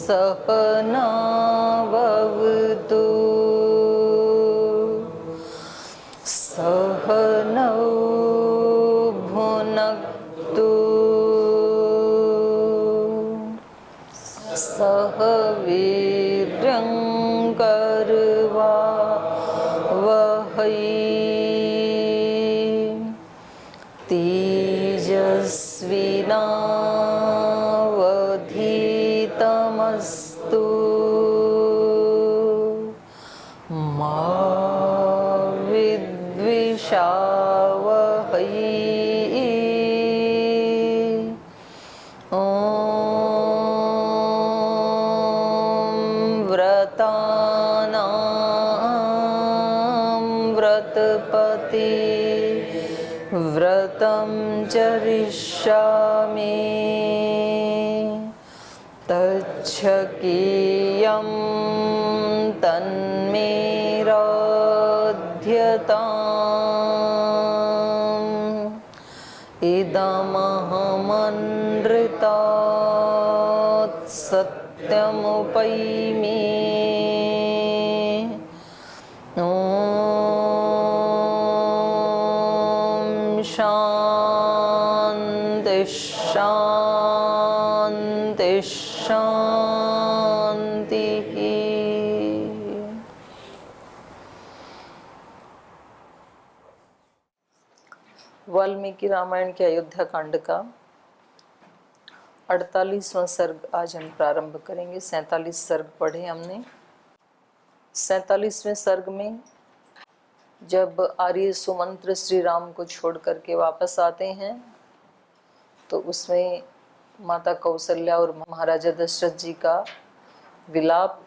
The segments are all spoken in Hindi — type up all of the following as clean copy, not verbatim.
सहनावतु सहनौ भुनक्तु सह वीर्यं करवावहै तेजस्विनावधीतमस्तु मा विद्विषावहै। व्रतपति व्रतं चरिष्यामि तच्छकीयं तन्मे रोध्यताम् इदमहमनृतात् सत्यमुपैमि। शांति शांति शांति। वाल्मीकि रामायण के अयोध्या कांड का 48वां सर्ग आज हम प्रारंभ करेंगे। 47 सर्ग पढ़े हमने। 47वें सर्ग में जब आर्य सुमंत्र श्री राम को छोड़ करके वापस आते हैं तो उसमें माता कौशल्या और महाराजा दशरथ जी का विलाप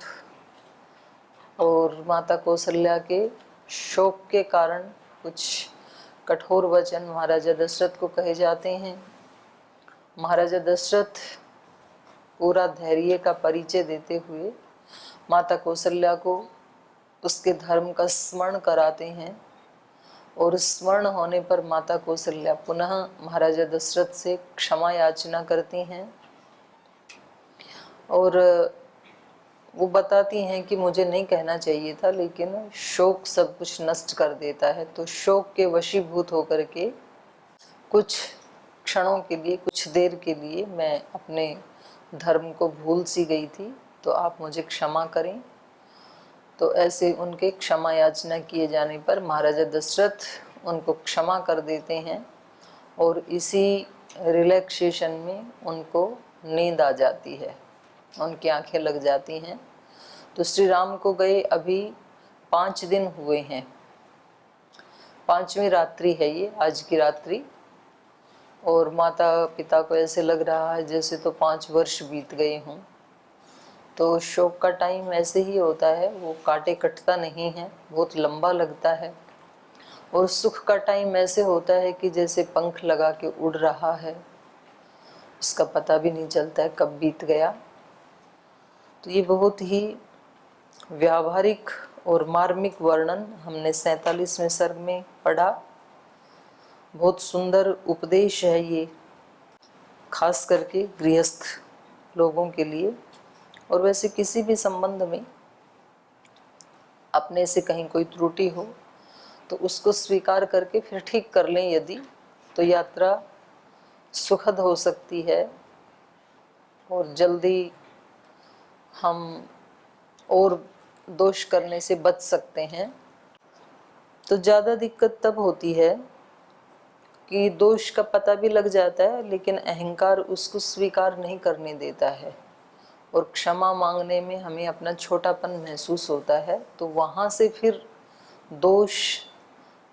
और माता कौशल्या के शोक के कारण कुछ कठोर वचन महाराजा दशरथ को कहे जाते हैं। महाराजा दशरथ पूरा धैर्य का परिचय देते हुए माता कौशल्या को उसके धर्म का स्मरण कराते हैं और स्मरण होने पर माता कौशल्या पुनः महाराजा दशरथ से क्षमा याचना करती हैं और वो बताती हैं कि मुझे नहीं कहना चाहिए था, लेकिन शोक सब कुछ नष्ट कर देता है। तो शोक के वशीभूत होकर के कुछ क्षणों के लिए, कुछ देर के लिए मैं अपने धर्म को भूल सी गई थी, तो आप मुझे क्षमा करें। तो ऐसे उनके क्षमा याचना किए जाने पर महाराजा दशरथ उनको क्षमा कर देते हैं और इसी रिलैक्सेशन में उनको नींद आ जाती है, उनकी आंखें लग जाती हैं। तो श्री राम को गए अभी 5 दिन हुए हैं, 5वीं रात्रि है ये, आज की रात्रि। और माता पिता को ऐसे लग रहा है जैसे तो 5 वर्ष बीत गए हों। तो शोक का टाइम ऐसे ही होता है, वो काटे कटता नहीं है, बहुत लंबा लगता है। और सुख का टाइम ऐसे होता है कि जैसे पंख लगा के उड़ रहा है, उसका पता भी नहीं चलता है कब बीत गया। तो ये बहुत ही व्यावहारिक और मार्मिक वर्णन हमने 47वें सर्ग में पढ़ा। बहुत सुंदर उपदेश है ये, खास करके गृहस्थ लोगों के लिए। और वैसे किसी भी संबंध में अपने से कहीं कोई त्रुटि हो तो उसको स्वीकार करके फिर ठीक कर लें यदि, तो यात्रा सुखद हो सकती है और जल्दी हम और दोष करने से बच सकते हैं। तो ज़्यादा दिक्कत तब होती है कि दोष का पता भी लग जाता है लेकिन अहंकार उसको स्वीकार नहीं करने देता है और क्षमा मांगने में हमें अपना छोटापन महसूस होता है। तो वहाँ से फिर दोष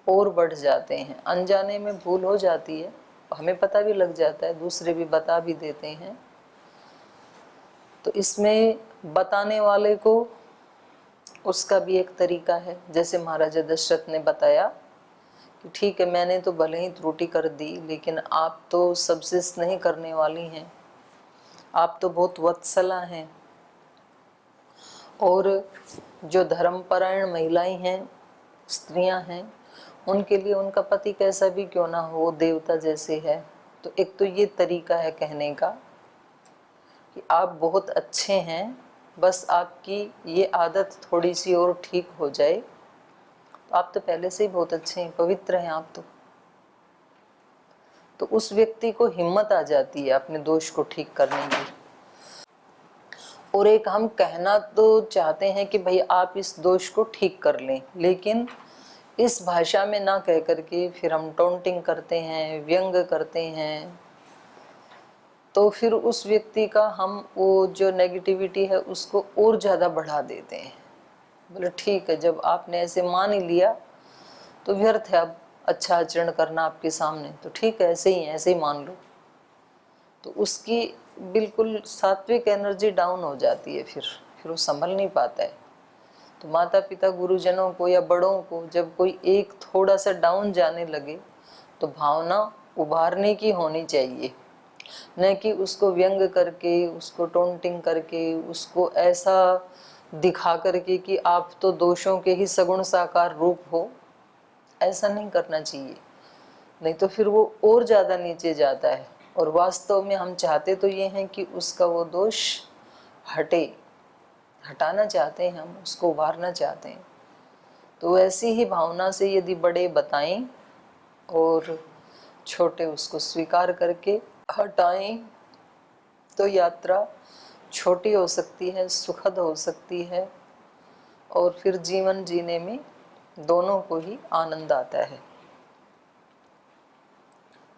और बढ़ जाते हैं। अनजाने में भूल हो जाती है, हमें पता भी लग जाता है, दूसरे भी बता भी देते हैं। तो इसमें बताने वाले को उसका भी एक तरीका है। जैसे महाराजा दशरथ ने बताया कि ठीक है, मैंने तो भले ही त्रुटि कर दी, लेकिन आप तो सबसे स्नेह करने वाली हैं, आप तो बहुत वत्सला हैं। और जो धर्मपरायण महिलाएं हैं, स्त्रियां हैं, उनके लिए उनका पति कैसा भी क्यों ना हो, देवता जैसे है। तो एक तो ये तरीका है कहने का कि आप बहुत अच्छे हैं, बस आपकी ये आदत थोड़ी सी और ठीक हो जाए, तो आप तो पहले से ही बहुत अच्छे हैं, पवित्र हैं आप तो उस व्यक्ति को हिम्मत आ जाती है अपने दोष को ठीक करने की। और एक हम कहना तो चाहते हैं कि भाई आप इस दोष को ठीक कर लें, लेकिन इस भाषा में ना कह करके फिर हम टॉन्टिंग करते हैं, व्यंग करते हैं, तो फिर उस व्यक्ति का हम वो जो नेगेटिविटी है उसको और ज़्यादा बढ़ा देते हैं। बोले ठीक है, जब आपने ऐसे मान ही लिया तो व्यर्थ है अब अच्छा आचरण करना आपके सामने, तो ठीक है ऐसे ही मान लो। तो उसकी बिल्कुल सात्विक एनर्जी डाउन हो जाती है, फिर वो संभल नहीं पाता है। तो माता पिता गुरुजनों को या बड़ों को जब कोई एक थोड़ा सा डाउन जाने लगे तो भावना उभारने की होनी चाहिए, न कि उसको व्यंग करके, उसको टोंटिंग करके, उसको ऐसा दिखा करके कि आप तो दोषों के ही सगुण साकार रूप हो। ऐसा नहीं करना चाहिए, नहीं तो फिर वो और ज़्यादा नीचे जाता है। और वास्तव में हम चाहते तो ये हैं कि उसका वो दोष हटे, हटाना चाहते हैं, हम उसको उभारना चाहते हैं। तो ऐसी ही भावना से यदि बड़े बताएं और छोटे उसको स्वीकार करके हटाएं, तो यात्रा छोटी हो सकती है, सुखद हो सकती है, और फिर जीवन जीने में दोनों को ही आनंद आता है।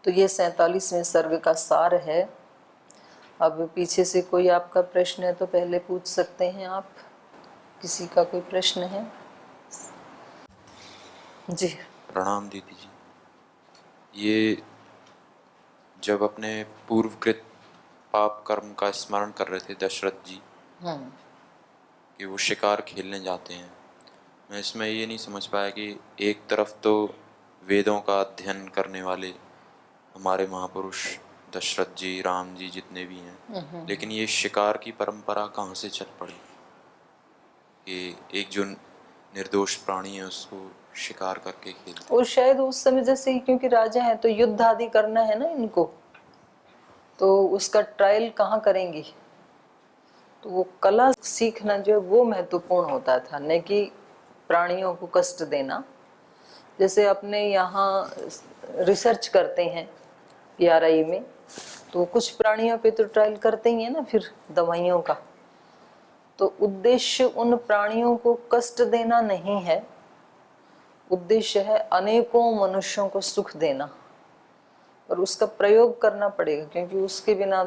तो ये 47वें सर्ग का सार है। अब पीछे से कोई आपका प्रश्न है तो पहले पूछ सकते हैं आप। किसी का कोई प्रश्न है? जी। प्रणाम दीदी जी। ये जब अपने पूर्वकृत पाप कर्म का स्मरण कर रहे थे दशरथ जी कि वो शिकार खेलने जाते हैं, मैं इसमें ये नहीं समझ पाया कि एक तरफ तो वेदों का अध्ययन करने वाले हमारे महापुरुष दशरथ जी, राम जी जितने भी हैं, लेकिन ये शिकार की परंपरा कहाँ से चल पड़ी कि एक जो निर्दोष प्राणी है उसको शिकार करके खेलते? और शायद उस समय जैसे क्योंकि राजा है तो युद्ध आदि करना है ना इनको, तो उसका ट्रायल कहाँ करेंगे, तो वो कला सीखना जो है वो महत्वपूर्ण होता था, न कि प्राणियों को कष्ट देना। जैसे अपने यहाँ रिसर्च करते हैं PRI में, तो कुछ प्राणियों पे तो ट्रायल करते ही है ना फिर दवाइयों का। तो उद्देश्य उन प्राणियों को कष्ट देना नहीं है, उद्देश्य है अनेकों मनुष्यों को सुख देना, और उसका प्रयोग करना पड़ेगा, क्योंकि उसके बिना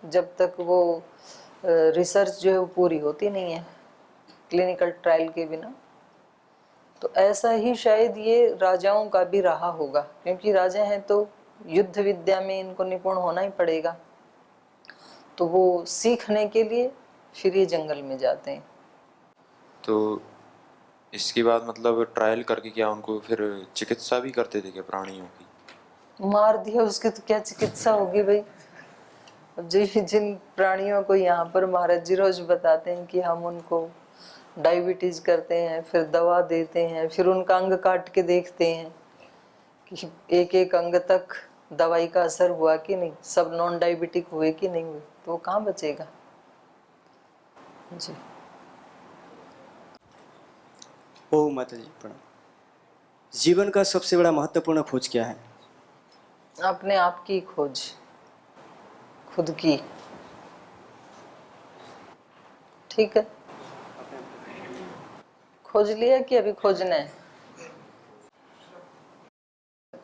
जब तक वो रिसर्च जो है वो पूरी होती नहीं है, क्लिनिकल ट्रायल के बिना। तो ऐसा ही शायद ये राजाओं का भी रहा होगा, क्योंकि राजा हैं तो युद्ध विद्या में इनको निपुण होना ही पड़ेगा, तो वो सीखने के लिए फिर ये जंगल में जाते हैं। तो इसके बाद मतलब ट्रायल करके क्या उनको फिर चिकित्सा भी करते थे क्या प्राणियों की? मार दिया उसकी तो क्या चिकित्सा होगी भाई। अब जिन प्राणियों को यहाँ पर महाराज जी रोज बताते हैं कि हम उनको डायबिटीज करते हैं, फिर दवा देते हैं, फिर उनका अंग काट के देखते हैं कि एक एक अंग तक दवाई का असर हुआ कि नहीं, सब नॉन डायबिटिक हुए कि नहीं हुए, तो वो कहाँ बचेगा जी। ओ माता जी प्रणाम। जीवन का सबसे बड़ा महत्वपूर्ण खोज क्या है? अपने आप की खोज, खुद की। ठीक है, खोज लिया कि अभी खोजना है?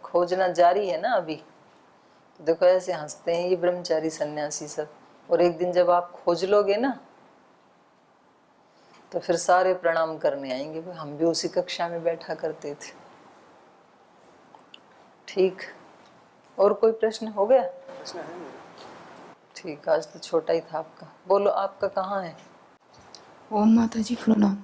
खोजना जारी है ना अभी। तो देखो ऐसे हंसते हैं ये ब्रह्मचारी सन्यासी सब, और एक दिन जब आप खोज लोगे ना तो फिर सारे प्रणाम करने आएंगे, हम भी उसी कक्षा में बैठा करते थे। ठीक, और कोई प्रश्न हो गया? ठीक, आज तो छोटा ही था आपका। बोलो आपका कहाँ है? ओम माता जी प्रणाम।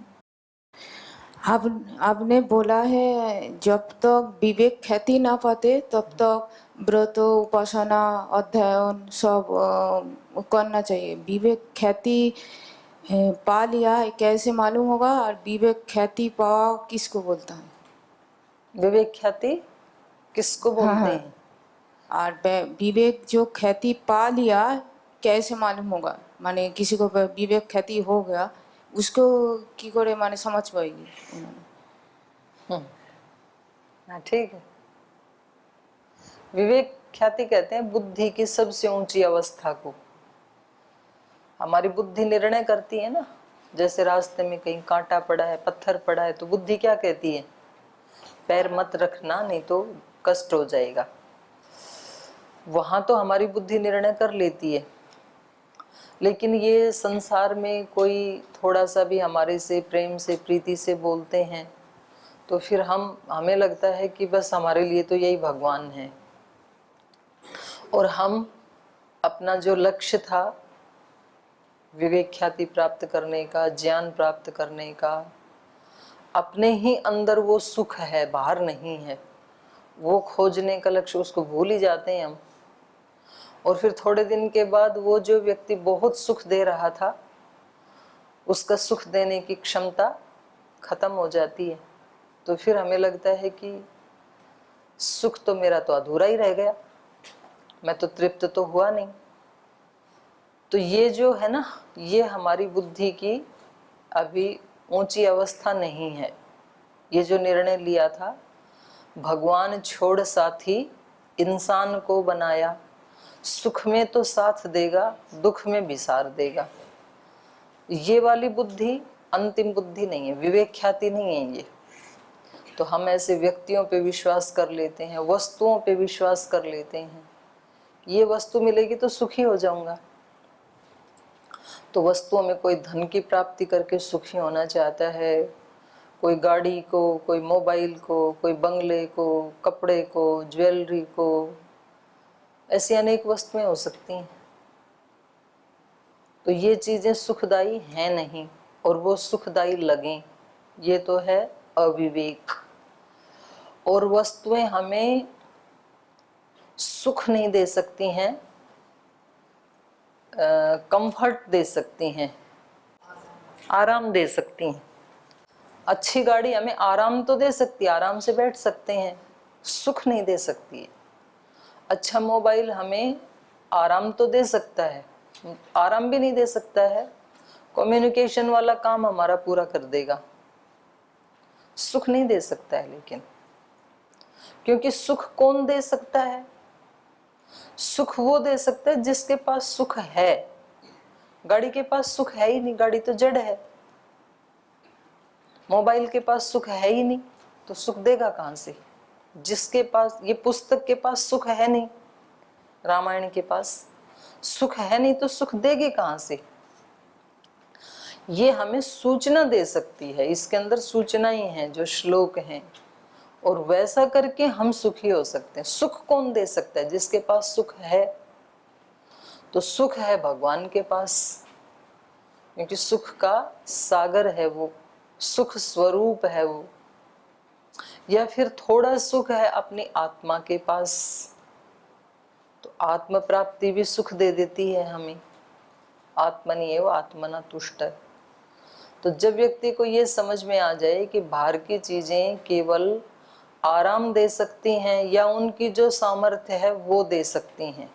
आपने बोला है जब तक विवेक ख्याति ना पाते तब तक व्रत, उपासना, अध्ययन सब करना चाहिए। विवेक ख्याति पा लिया कैसे मालूम होगा, और विवेक ख्याति पावा किसको बोलता है? विवेक ख्याति किसको बोलते हाँ, हैं? और विवेक जो ख्याति पा लिया कैसे मालूम होगा माने किसी को विवेक ख्याति हो गया उसको की करे माने समझ पाएगी उन्होंने। हाँ ठीक है। विवेक ख्याति कहते हैं बुद्धि की सबसे ऊंची अवस्था को। हमारी बुद्धि निर्णय करती है ना, जैसे रास्ते में कहीं कांटा पड़ा है, पत्थर पड़ा है, तो बुद्धि क्या कहती है, पैर मत रखना नहीं तो कष्ट हो जाएगा। वहां तो हमारी बुद्धि निर्णय कर लेती है, लेकिन ये संसार में कोई थोड़ा सा भी हमारे से प्रेम से प्रीति से बोलते हैं तो फिर हमें लगता है कि बस हमारे लिए तो यही भगवान है, और हम अपना जो लक्ष्य था विवेक ख्याति प्राप्त करने का, ज्ञान प्राप्त करने का, अपने ही अंदर वो सुख है, बाहर नहीं है, वो खोजने का लक्ष्य, उसको भूल ही जाते हैं हम। और फिर थोड़े दिन के बाद वो जो व्यक्ति बहुत सुख दे रहा था उसका सुख देने की क्षमता खत्म हो जाती है, तो फिर हमें लगता है कि सुख तो मेरा तो अधूरा ही रह गया, मैं तो तृप्त तो हुआ नहीं। तो ये जो है ना, ये हमारी बुद्धि की अभी ऊंची अवस्था नहीं है। ये जो निर्णय लिया था, भगवान छोड़ साथी इंसान को बनाया, सुख में तो साथ देगा, दुख में भी सार देगा, ये वाली बुद्धि अंतिम बुद्धि नहीं है, विवेक ख्याति नहीं है ये। तो हम ऐसे व्यक्तियों पे विश्वास कर लेते हैं, वस्तुओं पे विश्वास कर लेते हैं, ये वस्तु मिलेगी तो सुखी हो जाऊंगा। तो वस्तुओं में कोई धन की प्राप्ति करके सुखी होना चाहता है, कोई गाड़ी को, कोई मोबाइल को, कोई बंगले को, कपड़े को, ज्वेलरी को, ऐसी अनेक वस्तुएं हो सकती हैं। तो ये चीजें सुखदायी हैं नहीं, और वो सुखदायी लगें, ये तो है अविवेक। और वस्तुएं हमें सुख नहीं दे सकती हैं, कंफर्ट दे सकती हैं, आराम दे सकती हैं। अच्छी गाड़ी हमें आराम तो दे सकती है, आराम से बैठ सकते हैं, सुख नहीं दे सकती है। अच्छा मोबाइल हमें आराम तो दे सकता है, आराम भी नहीं दे सकता है, कम्युनिकेशन वाला काम हमारा पूरा कर देगा, सुख नहीं दे सकता है। लेकिन क्योंकि सुख कौन दे सकता है, सुख वो दे सकता है जिसके पास सुख है। गाड़ी के पास सुख है ही नहीं, गाड़ी तो जड़ है। मोबाइल के पास सुख है ही नहीं, तो सुख देगा कहां से? जिसके पास, ये पुस्तक के पास सुख है नहीं, रामायण के पास सुख है नहीं, तो सुख देगी कहां से? ये हमें सूचना दे सकती है, इसके अंदर सूचनाएं हैं जो श्लोक हैं, और वैसा करके हम सुखी हो सकते हैं। सुख कौन दे सकता है? जिसके पास सुख है। तो सुख है भगवान के पास, क्योंकि सुख का सागर है वो, सुख स्वरूप है वो। या फिर थोड़ा सुख है अपनी आत्मा के पास, तो आत्म प्राप्ति भी सुख दे देती है हमें। आत्मनि एव आत्मना तुष्ट। तो जब व्यक्ति को ये समझ में आ जाए कि बाहर की चीजें केवल आराम दे सकती हैं, या उनकी जो सामर्थ्य है वो दे सकती हैं,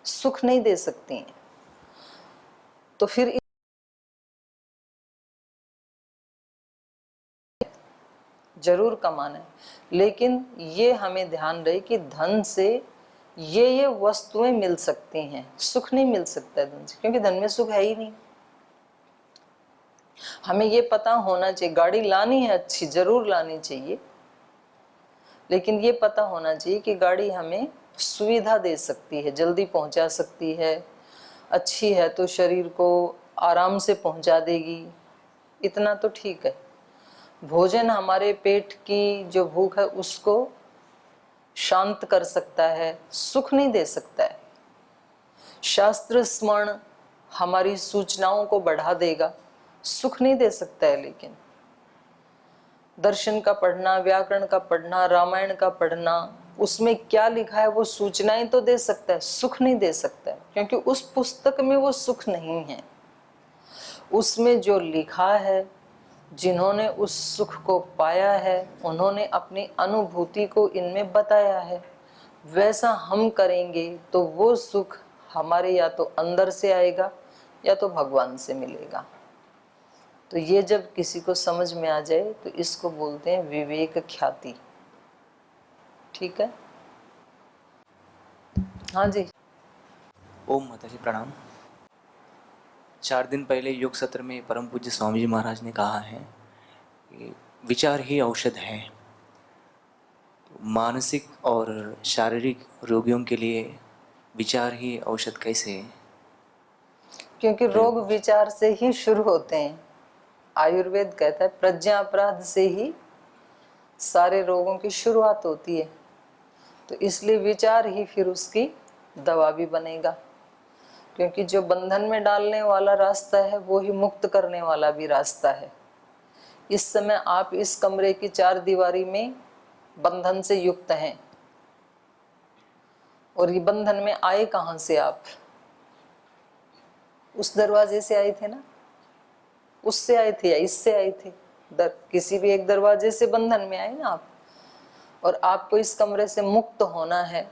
सुख नहीं दे सकती हैं, तो फिर जरूर कमाना है। लेकिन ये हमें ध्यान रहे कि धन से ये वस्तुएं मिल सकती हैं, सुख नहीं मिल सकता है धन से, क्योंकि धन में सुख है ही नहीं। हमें ये पता होना चाहिए, गाड़ी लानी है अच्छी, जरूर लानी चाहिए, लेकिन ये पता होना चाहिए कि गाड़ी हमें सुविधा दे सकती है, जल्दी पहुंचा सकती है, अच्छी है तो शरीर को आराम से पहुंचा देगी, इतना तो ठीक है। भोजन हमारे पेट की जो भूख है उसको शांत कर सकता है, सुख नहीं दे सकता है। शास्त्र स्मरण हमारी सूचनाओं को बढ़ा देगा, सुख नहीं दे सकता है। लेकिन दर्शन का पढ़ना, व्याकरण का पढ़ना, रामायण का पढ़ना, उसमें क्या लिखा है वो सूचनाएं तो दे सकता है, सुख नहीं दे सकता है, क्योंकि उस पुस्तक में वो सुख नहीं है। उसमें जो लिखा है, जिन्होंने उस सुख को पाया है, उन्होंने अपनी अनुभूति को इनमें बताया है। वैसा हम करेंगे तो वो सुख हमारे या तो अंदर से आएगा या तो भगवान से मिलेगा। तो ये जब किसी को समझ में आ जाए तो इसको बोलते हैं विवेक ख्याति। ठीक है, हाँ जी। ओम माता जी प्रणाम। 4 दिन पहले योग सत्र में परम पूज्य स्वामी जी महाराज ने कहा है कि विचार ही औषध है। तो मानसिक और शारीरिक रोगियों के लिए विचार ही औषध कैसे है? क्योंकि रोग विचार से ही शुरू होते हैं। आयुर्वेद कहता है प्रज्ञा अपराध से ही सारे रोगों की शुरुआत होती है। तो इसलिए विचार ही फिर उसकी दवा भी बनेगा, क्योंकि जो बंधन में डालने वाला रास्ता है वो ही मुक्त करने वाला भी रास्ता है। इस समय आप इस कमरे की 4 दीवारी में बंधन से युक्त हैं, और ये बंधन में आए कहां से? आप उस दरवाजे से आए थे ना, उससे आए थे या इससे आए थे? किसी भी एक दरवाजे से बंधन में आए ना आप। और आपको इस कमरे से मुक्त होना है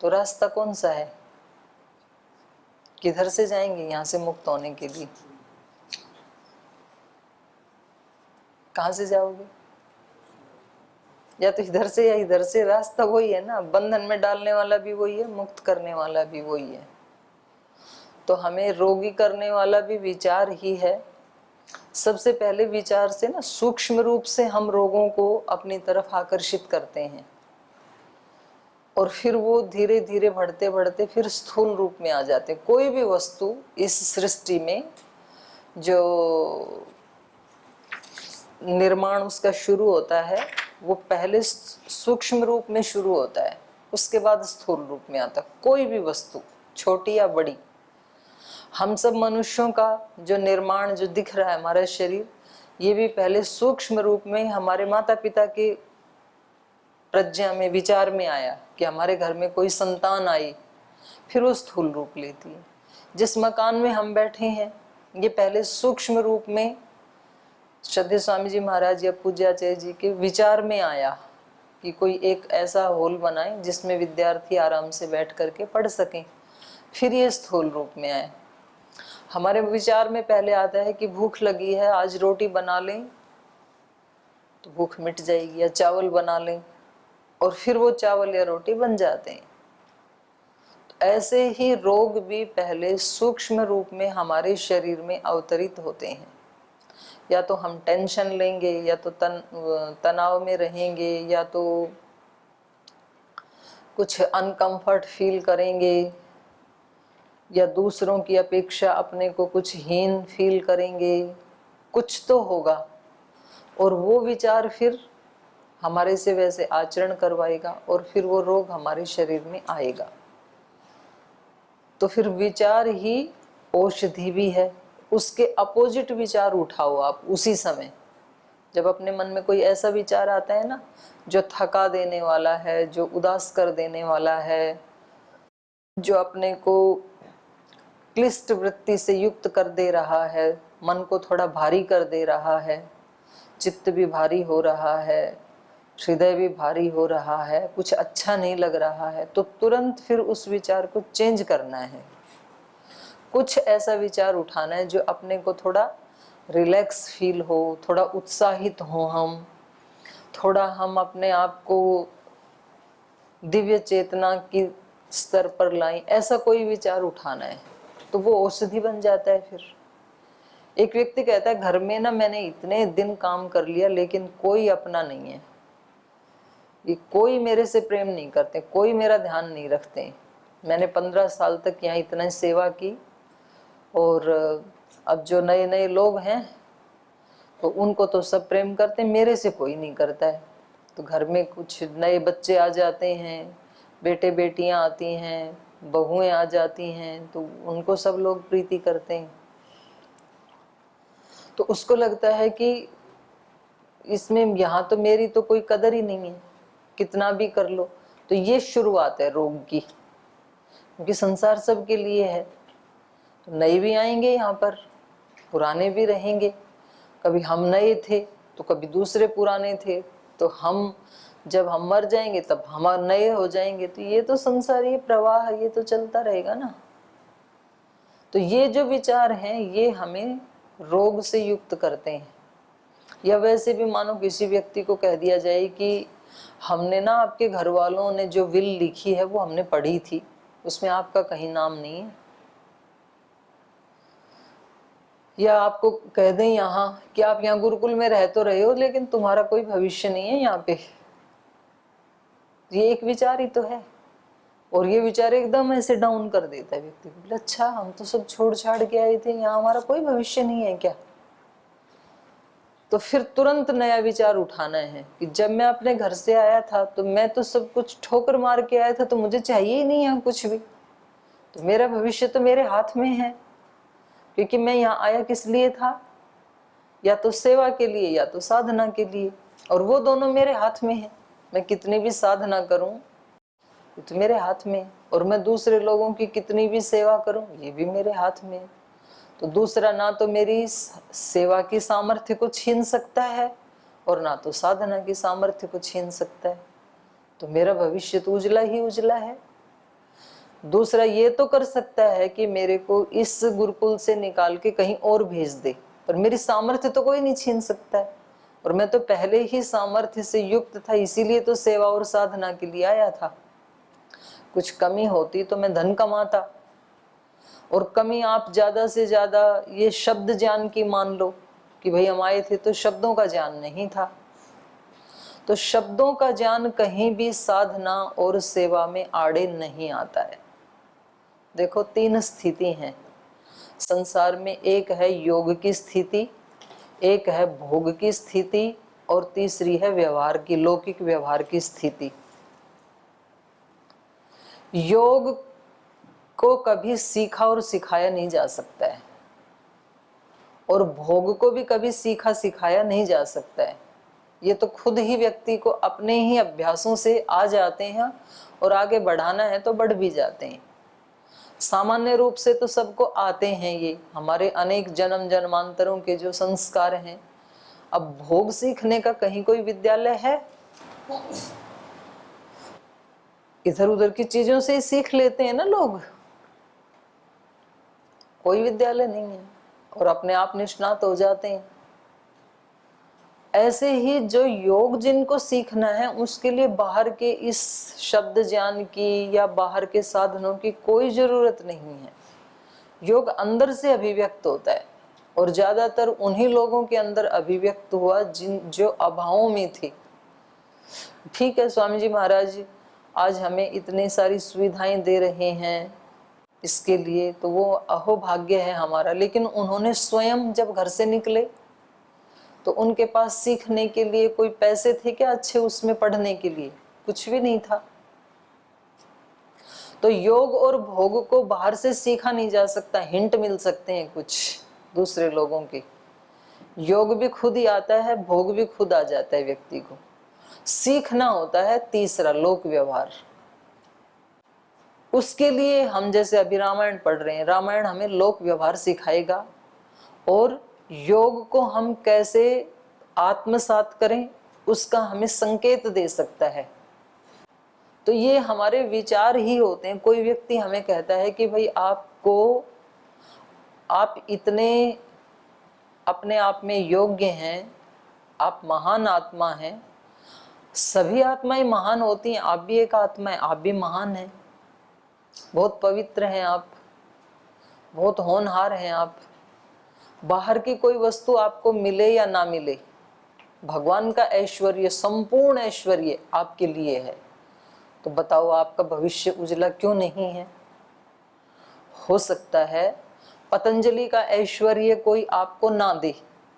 तो रास्ता कौन सा है? किधर से जाएंगे यहाँ से मुक्त होने के लिए? कहाँ से जाओगे? या तो इधर से या इधर से। रास्ता वही है ना, बंधन में डालने वाला भी वही है, मुक्त करने वाला भी वही है। तो हमें रोगी करने वाला भी विचार ही है। सबसे पहले विचार से ना सूक्ष्म रूप से हम रोगों को अपनी तरफ आकर्षित करते हैं, और फिर वो धीरे धीरे बढ़ते बढ़ते फिर स्थूल रूप में आ जाते हैं। कोई भी वस्तु इस सृष्टि में जो निर्माण उसका शुरू होता है वो पहले सूक्ष्म रूप में शुरू होता है, उसके बाद स्थूल रूप में आता है। कोई भी वस्तु छोटी या बड़ी, हम सब मनुष्यों का जो निर्माण जो दिख रहा है, हमारा शरीर, ये भी पहले सूक्ष्म रूप में हमारे माता पिता के प्रज्ञा में विचार में आया कि हमारे घर में कोई संतान आई, फिर वो स्थूल रूप लेती है। जिस मकान में हम बैठे हैं ये पहले सूक्ष्म रूप में श्रद्धेय स्वामी जी महाराज या पूज्याचार्य जी के विचार में आया कि कोई एक ऐसा हॉल बनाए जिसमें विद्यार्थी आराम से बैठ करके पढ़ सकें। फिर ये स्थूल रूप में आए। हमारे विचार में पहले आता है कि भूख लगी है, आज रोटी बना लें तो भूख मिट जाएगी, या चावल बना लें, और फिर वो चावल या रोटी बन जाते हैं। तो ऐसे ही रोग भी पहले सूक्ष्म रूप में हमारे शरीर में अवतरित होते हैं। या तो हम टेंशन लेंगे, या तो तनाव में रहेंगे, या तो कुछ अनकंफर्ट फील करेंगे, या दूसरों की अपेक्षा अपने को कुछ हीन फील करेंगे। कुछ तो होगा, और वो विचार फिर हमारे से वैसे आचरण करवाएगा, और फिर वो रोग हमारे शरीर में आएगा। तो फिर विचार ही औषधि भी है। उसके अपोजिट विचार उठाओ आप उसी समय। जब अपने मन में कोई ऐसा विचार आता है ना जो थका देने वाला है, जो उदास कर देने वाला है, जो अपने को क्लिष्ट वृत्ति से युक्त कर दे रहा है, मन को थोड़ा भारी कर दे रहा है, चित्त भी भारी हो रहा है, हृदय भी भारी हो रहा है, कुछ अच्छा नहीं लग रहा है, तो तुरंत फिर उस विचार को चेंज करना है। कुछ ऐसा विचार उठाना है जो अपने को थोड़ा रिलैक्स फील हो, थोड़ा उत्साहित हो, हम अपने आप को दिव्य चेतना की स्तर पर लाएं। ऐसा कोई विचार उठाना है तो वो औषधि बन जाता है। फिर एक व्यक्ति कहता है घर में ना मैंने इतने दिन काम कर लिया लेकिन कोई अपना नहीं है, ये कोई मेरे से प्रेम नहीं करते, कोई मेरा ध्यान नहीं रखते। मैंने 15 साल तक यहाँ इतना सेवा की, और अब जो नए नए लोग हैं तो उनको तो सब प्रेम करते, मेरे से कोई नहीं करता है। तो घर में कुछ नए बच्चे आ जाते हैं, बेटे बेटियां आती हैं, बहुएं आ जाती हैं, तो उनको सब लोग प्रीति करते हैं। तो उसको लगता है कि इसमें यहाँ तो मेरी तो कोई कदर ही नहीं है, कितना भी कर लो। तो ये शुरुआत है रोग की, क्योंकि संसार सबके लिए है। तो नए भी आएंगे यहाँ पर, पुराने भी रहेंगे। कभी हम नए थे तो कभी दूसरे पुराने थे, तो हम जब हम मर जाएंगे तब हम नए हो जाएंगे। तो ये तो संसार, ये प्रवाह, ये तो चलता रहेगा ना। तो ये जो विचार हैं ये हमें रोग से युक्त करते हैं। या वैसे भी मानो किसी व्यक्ति को कह दिया जाए कि हमने ना आपके घर वालों ने जो विल लिखी है वो हमने पढ़ी थी, उसमें आपका कहीं नाम नहीं है। या आपको कह दें यहाँ कि आप यहाँ गुरुकुल में रह तो रहे हो लेकिन तुम्हारा कोई भविष्य नहीं है यहाँ पे, ये एक विचार ही तो है। और ये विचार एकदम ऐसे डाउन कर देता है व्यक्ति को। अच्छा, हम तो सब छोड़ छाड़ के आए थे, यहाँ हमारा कोई भविष्य नहीं है क्या? तो फिर तुरंत नया विचार उठाना है कि जब मैं अपने घर से आया था तो मैं तो सब कुछ ठोकर मार के आया था, तो मुझे चाहिए ही नहीं यहाँ कुछ भी। तो मेरा भविष्य तो मेरे हाथ में है, क्योंकि मैं यहाँ आया किस लिए था? या तो सेवा के लिए या तो साधना के लिए, और वो दोनों मेरे हाथ में है। मैं कितनी भी साधना करूं ये तो मेरे हाथ में है, और मैं दूसरे लोगों की कितनी भी सेवा करूं ये भी मेरे हाथ में है। तो दूसरा ना तो मेरी सेवा की सामर्थ्य को छीन सकता है और ना तो साधना की सामर्थ्य को छीन सकता है। तो मेरा भविष्य तो उजला ही उजला है। दूसरा ये तो कर सकता है कि मेरे को इस गुरुकुल से निकाल के कहीं और भेज दे, पर मेरी सामर्थ्य तो कोई नहीं छीन सकता है। और मैं तो पहले ही सामर्थ्य से युक्त था, इसीलिए तो सेवा और साधना के लिए आया था। कुछ कमी होती तो मैं धन कमाता, और कमी आप ज्यादा से ज्यादा ये शब्द ज्ञान की मान लो कि भाई हम आए थे तो शब्दों का ज्ञान नहीं था। तो शब्दों का ज्ञान कहीं भी साधना और सेवा में आड़े नहीं आता है। देखो, 3 स्थिति हैं संसार में। एक है योग की स्थिति, एक है भोग की स्थिति, और तीसरी है व्यवहार की, लौकिक व्यवहार की स्थिति। योग को कभी सीखा और सिखाया नहीं जा सकता है, और भोग को भी कभी सीखा सिखाया नहीं जा सकता है। ये तो खुद ही व्यक्ति को अपने ही अभ्यासों से आ जाते हैं, और आगे बढ़ाना है तो बढ़ भी जाते हैं। सामान्य रूप से तो सबको आते हैं, ये हमारे अनेक जन्म जन्मांतरों के जो संस्कार हैं। अब भोग सीखने का कहीं कोई विद्यालय है? इधर उधर की चीजों से ही सीख लेते हैं ना लोग, कोई विद्यालय नहीं है, और अपने आप निष्णात हो जाते हैं। ऐसे ही जो योग जिनको सीखना है उसके लिए बाहर के इस शब्द ज्ञान की या बाहर के साधनों की कोई जरूरत नहीं है। योग अंदर से अभिव्यक्त होता है, और ज्यादातर उन्हीं लोगों के अंदर अभिव्यक्त हुआ जो अभावों में थे। ठीक है, स्वामी जी महाराज आज हमें इतनी सारी सुविधाएं दे रहे हैं, इसके लिए तो वो अहोभाग्य है हमारा। लेकिन उन्होंने स्वयं जब घर से निकले तो उनके पास सीखने के लिए कोई पैसे थे क्या अच्छे उसमें पढ़ने के लिए? कुछ भी नहीं था। तो योग और भोग को बाहर से सीखा नहीं जा सकता, हिंट मिल सकते हैं कुछ दूसरे लोगों के। योग भी खुद ही आता है, भोग भी खुद आ जाता है व्यक्ति को। सीखना होता है तीसरा, लोक व्यवहार। उसके लिए हम जैसे अभी रामायण पढ़ रहे हैं, रामायण हमें लोक व्यवहार सिखाएगा, और योग को हम कैसे आत्मसात करें उसका हमें संकेत दे सकता है। तो ये हमारे विचार ही होते हैं। कोई व्यक्ति हमें कहता है कि भाई आप इतने अपने आप में योग्य हैं, आप महान आत्मा हैं। सभी आत्माएं महान होती हैं, आप भी एक आत्मा है, आप भी महान हैं, बहुत पवित्र हैं आप, बहुत होनहार हैं आप। बाहर की कोई वस्तु आपको मिले या ना मिले, भगवान का ऐश्वर्य, संपूर्ण ऐश्वर्य आपके लिए है। तो बताओ आपका भविष्य उजला क्यों नहीं है? हो सकता है पतंजलि का ऐश्वर्य कोई आपको ना दे।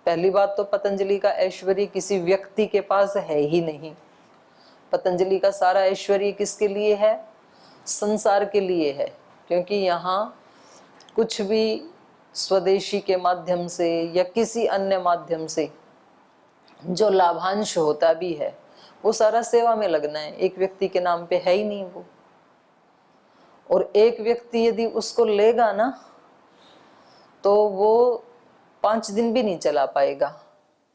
पहली बात तो पतंजलि का ऐश्वर्य किसी व्यक्ति के पास है ही नहीं। पतंजलि का सारा ऐश्वर्य किसके लिए है? संसार के लिए है, क्योंकि यहाँ कुछ भी स्वदेशी के माध्यम से या किसी अन्य माध्यम से जो लाभांश होता भी है वो सारा सेवा में लगना है, एक व्यक्ति के नाम पे है ही नहीं वो। और एक व्यक्ति यदि उसको लेगा ना तो वो 5 दिन भी नहीं चला पाएगा,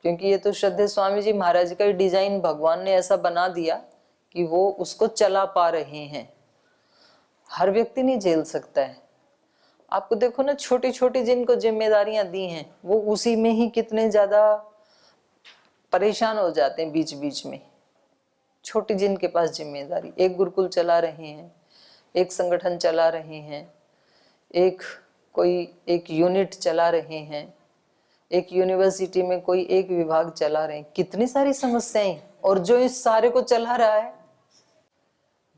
क्योंकि ये तो श्रद्धेय स्वामी जी महाराज का डिजाइन भगवान ने ऐसा बना दिया कि वो उसको चला पा रहे हैं। हर व्यक्ति नहीं झेल सकता है। आपको देखो ना, छोटी छोटी जिनको जिम्मेदारियां दी हैं वो उसी में ही कितने ज्यादा परेशान हो जाते हैं बीच बीच में। छोटी जिनके पास जिम्मेदारी, एक गुरुकुल चला रहे हैं, एक संगठन चला रहे हैं, एक यूनिट चला रहे हैं, एक यूनिवर्सिटी में कोई एक विभाग चला रहे हैं, कितनी सारी समस्याएं। और जो इस सारे को चला रहा है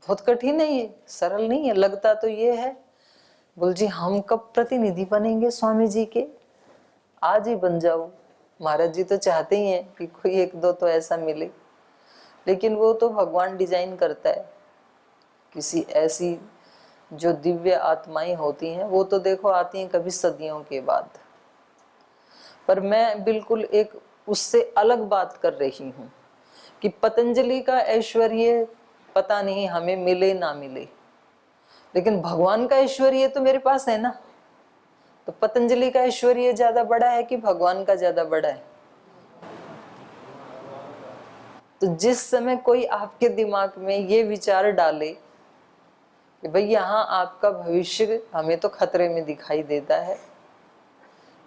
बहुत कठिन है, ये सरल नहीं है। लगता तो ये है, बोल जी हम कब प्रतिनिधि बनेंगे स्वामी जी के, आज ही बन जाओ। महाराज जी तो चाहते ही हैं कि कोई एक दो तो ऐसा मिले, लेकिन वो तो भगवान डिजाइन करता है। किसी ऐसी जो दिव्य आत्माएं होती हैं वो तो देखो आती हैं कभी सदियों के बाद। पर मैं बिल्कुल एक उससे अलग बात कर रही हूँ कि पतंजलि का ऐश्वर्य पता नहीं हमें मिले ना मिले, लेकिन भगवान का ऐश्वर्य तो मेरे पास है ना। तो पतंजलि का ऐश्वर्य ज्यादा बड़ा है कि भगवान का ज्यादा बड़ा है? तो जिस समय कोई आपके दिमाग में ये विचार डाले कि भाई यहाँ आपका भविष्य हमें तो खतरे में दिखाई देता है,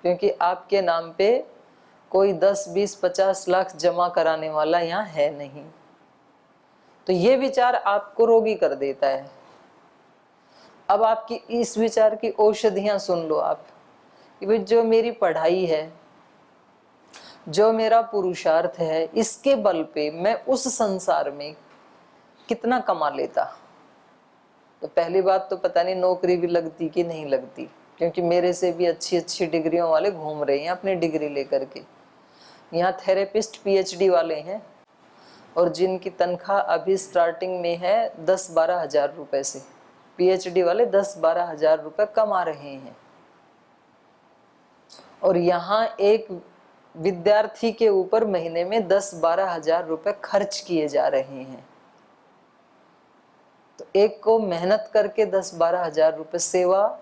क्योंकि आपके नाम पे कोई 10, 20, 50 लाख जमा कराने वाला यहाँ है नहीं, तो ये विचार आपको रोगी कर देता है। अब आपकी इस विचार की औषधियां सुन लो आप कि भाई जो मेरी पढ़ाई है, जो मेरा पुरुषार्थ है, इसके बल पे मैं उस संसार में कितना कमा लेता। तो पहली बात तो पता नहीं नौकरी भी लगती कि नहीं लगती, क्योंकि मेरे से भी अच्छी अच्छी डिग्रियों वाले घूम रहे हैं अपनी डिग्री लेकर के। यहाँ थेरेपिस्ट PhD वाले हैं और जिनकी तनख्वाह अभी स्टार्टिंग में है 10-12 हजार रुपए से। PhD वाले 10-12 हजार रुपए कमा रहे हैं, और यहाँ एक विद्यार्थी के ऊपर महीने में 10-12 हजार रुपए खर्च किए जा रहे हैं। तो एक को मेहनत करके 10-12 हजार रुपए सेवा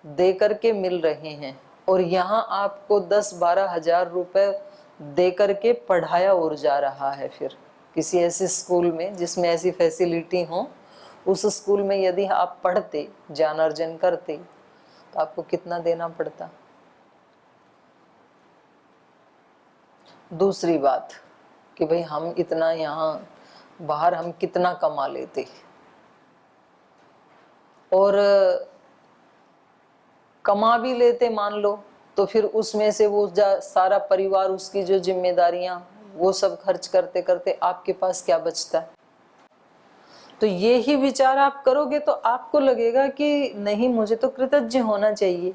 दे करके मिल रहे हैं, और यहाँ आपको 10-12 हजार रुपए दे करके पढ़ाया और जा रहा है। फिर किसी ऐसे स्कूल में जिसमें ऐसी फैसिलिटी हो, उस स्कूल में यदि आप पढ़ते, ज्ञान अर्जन करते, तो आपको कितना देना पड़ता। दूसरी बात कि भाई हम इतना यहाँ बाहर हम कितना कमा लेते, और कमा भी लेते मान लो, तो फिर उसमें से वो सारा परिवार, उसकी जो जिम्मेदारियां, वो सब खर्च करते करते आपके पास क्या बचता है। तो ये ही विचार आप करोगे तो आपको लगेगा कि नहीं, मुझे तो कृतज्ञ होना चाहिए।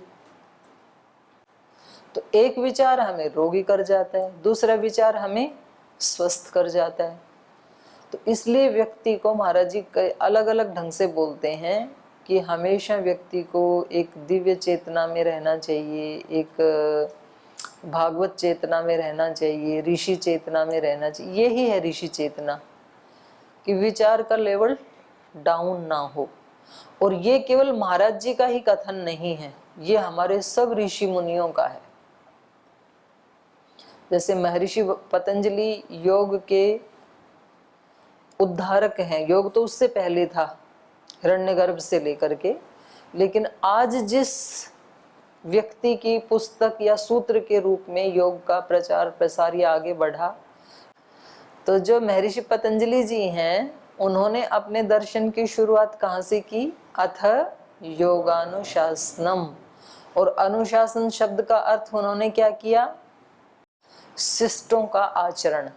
तो एक विचार हमें रोगी कर जाता है, दूसरा विचार हमें स्वस्थ कर जाता है। तो इसलिए व्यक्ति को महाराज जी अलग अलग ढंग से बोलते हैं कि हमेशा व्यक्ति को एक दिव्य चेतना में रहना चाहिए, एक भागवत चेतना में रहना चाहिए, ऋषि चेतना में रहना चाहिए। यही है ऋषि चेतना, कि विचार का लेवल डाउन ना हो। और ये केवल महाराज जी का ही कथन नहीं है, ये हमारे सब ऋषि मुनियों का है। जैसे महर्षि पतंजलि योग के उद्धारक हैं, योग तो उससे पहले था, हिरण्यगर्भ से लेकर के, लेकिन आज जिस व्यक्ति की पुस्तक या सूत्र के रूप में योग का प्रचार प्रसार या आगे बढ़ा, तो जो महर्षि पतंजलि जी हैं, उन्होंने अपने दर्शन की शुरुआत कहाँ से की? अथ योगानुशासनम। और अनुशासन शब्द का अर्थ उन्होंने क्या किया? शिष्टों का आचरण।